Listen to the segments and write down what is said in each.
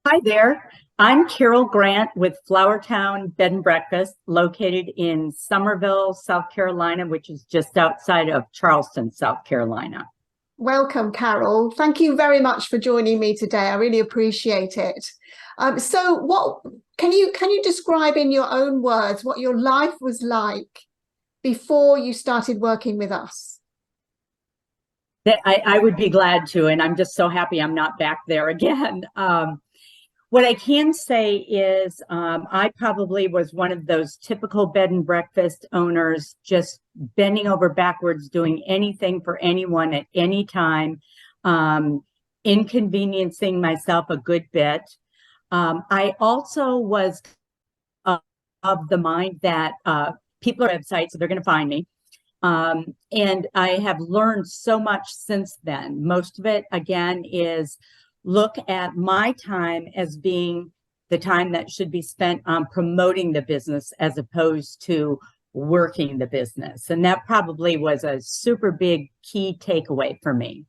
Hi there. I'm Carol Grant with Flowertown Bed and Breakfast, located in Summerville, South Carolina, which is just outside of Charleston, South Carolina. Welcome, Carol. Thank you very much for joining me today. I really appreciate it. So what can you describe in your own words what your life was like before you started working with us? I would be glad to, and I'm just so happy I'm not back there again. What I can say is I probably was one of those typical bed and breakfast owners, just bending over backwards, doing anything for anyone at any time, inconveniencing myself a good bit. I also was of the mind that people are websites, so they're going to find me. And I have learned so much since then. Most of it, again, is look at my time as being the time that should be spent on promoting the business as opposed to working the business. And that probably was a super big key takeaway for me.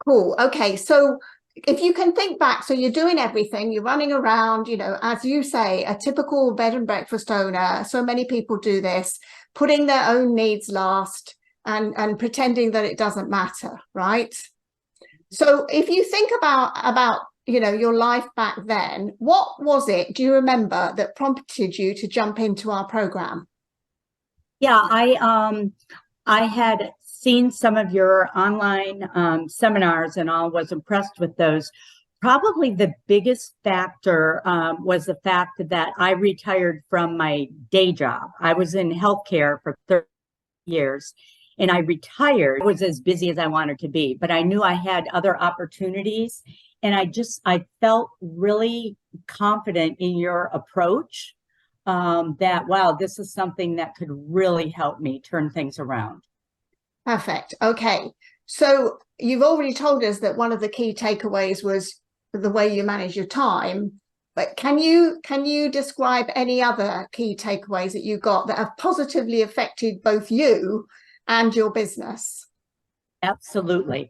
Cool. Okay. So if you can think back, so you're doing everything, you're running around, as you say, a typical bed and breakfast owner. So many people do this, putting their own needs last and pretending that it doesn't matter, right? So if you think about your life back then, what was it, do you remember, that prompted you to jump into our program? Yeah, I had seen some of your online seminars and all, was impressed with those. Probably the biggest factor was the fact that I retired from my day job. I was in healthcare for 30 years and I retired. I was as busy as I wanted to be, but I knew I had other opportunities. And I felt really confident in your approach, that, wow, this is something that could really help me turn things around. Perfect. Okay. So you've already told us that one of the key takeaways was the way you manage your time. But can you describe any other key takeaways that you got that have positively affected both you and your business? Absolutely.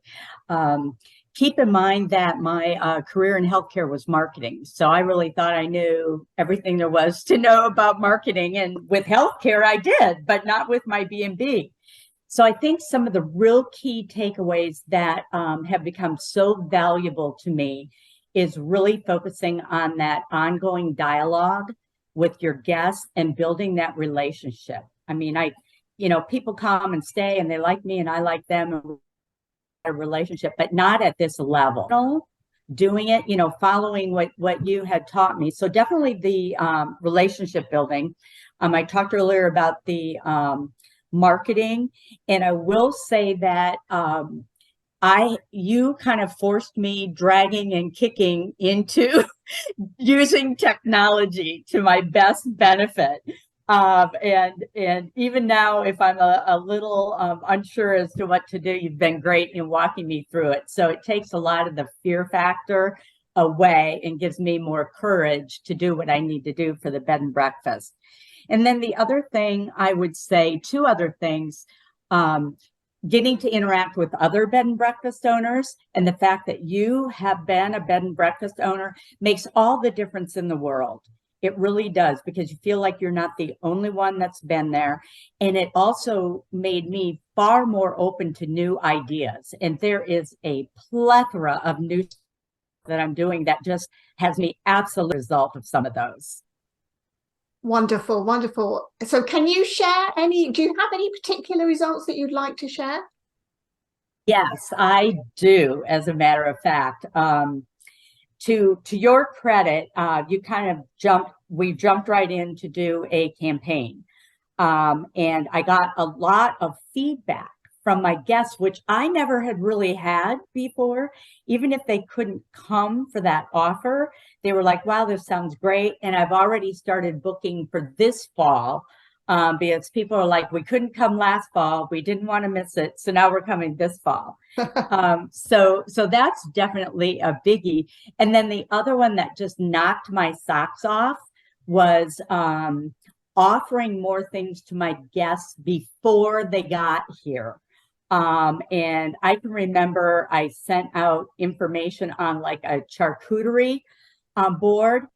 Keep in mind that my career in healthcare was marketing. So I really thought I knew everything there was to know about marketing. And with healthcare, I did, but not with my B&B. So I think some of the real key takeaways that have become so valuable to me is really focusing on that ongoing dialogue with your guests and building that relationship. I mean, people come and stay and they like me and I like them, and a relationship, but not at this level. Doing it, following what you had taught me. So definitely the relationship building. I talked earlier about the marketing, and I will say that you kind of forced me dragging and kicking into using technology to my best benefit. And even now, if I'm a little unsure as to what to do, you've been great in walking me through it. So it takes a lot of the fear factor away and gives me more courage to do what I need to do for the bed and breakfast. And then the other thing I would say, two other things, getting to interact with other bed and breakfast owners, and the fact that you have been a bed and breakfast owner makes all the difference in the world. It really does, because you feel like you're not the only one that's been there. And it also made me far more open to new ideas. And there is a plethora of new stuff that I'm doing that just has me absolute result of some of those. Wonderful, wonderful. So do you have any particular results that you'd like to share? Yes, I do, as a matter of fact. To your credit, we jumped right in to do a campaign. And I got a lot of feedback from my guests, which I never had really had before. Even if they couldn't come for that offer, they were like, wow, this sounds great. And I've already started booking for this fall, because people are like, we couldn't come last fall. We didn't want to miss it. So now we're coming this fall. So that's definitely a biggie. And then the other one that just knocked my socks off was offering more things to my guests before they got here. And I can remember I sent out information on like a charcuterie on board,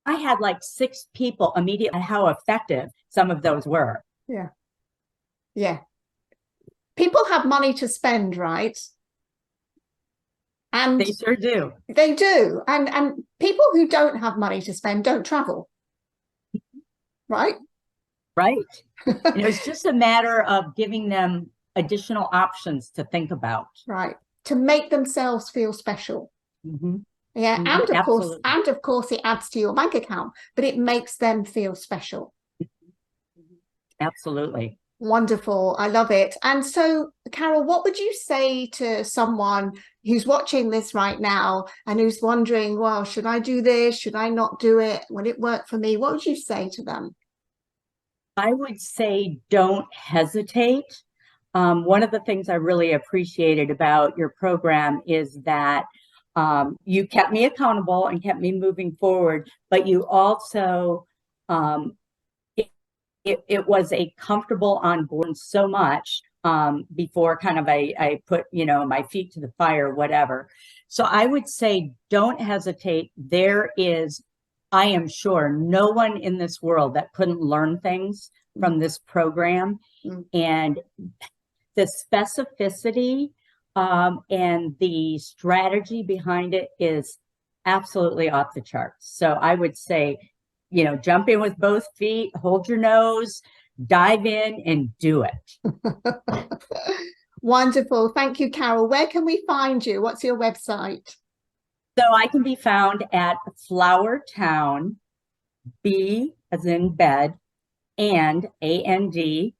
I had like 6 people immediately, how effective some of those were. Yeah. Yeah. People have money to spend, right? And They sure do. they do. And people who don't have money to spend don't travel, right? Right. And it was just a matter of giving them additional options to think about. Right. To make themselves feel special. Mm-hmm. Yeah. Mm-hmm. And Absolutely. of course, it adds to your bank account, but it makes them feel special. Absolutely. Wonderful. I love it. And so, Carol, what would you say to someone who's watching this right now and who's wondering, well, should I do this? Should I not do it? Will it work for me? What would you say to them? I would say don't hesitate. One of the things I really appreciated about your program is that you kept me accountable and kept me moving forward, but you also, it was a comfortable on board so much before kind of I put, my feet to the fire, whatever. So I would say don't hesitate. There is, I am sure, no one in this world that couldn't learn things from this program. And the specificity and the strategy behind it is absolutely off the charts. So I would say, jump in with both feet, hold your nose, dive in and do it. Wonderful. Thank you, Carol. Where can we find you? What's your website? So I can be found at Flowertown, B as in bed, and A-N-D,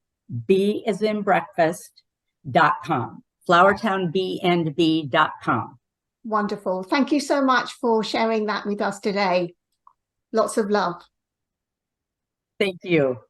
B as in breakfast.com. Flowertownbandb.com. Wonderful. Thank you so much for sharing that with us today. Lots of love. Thank you.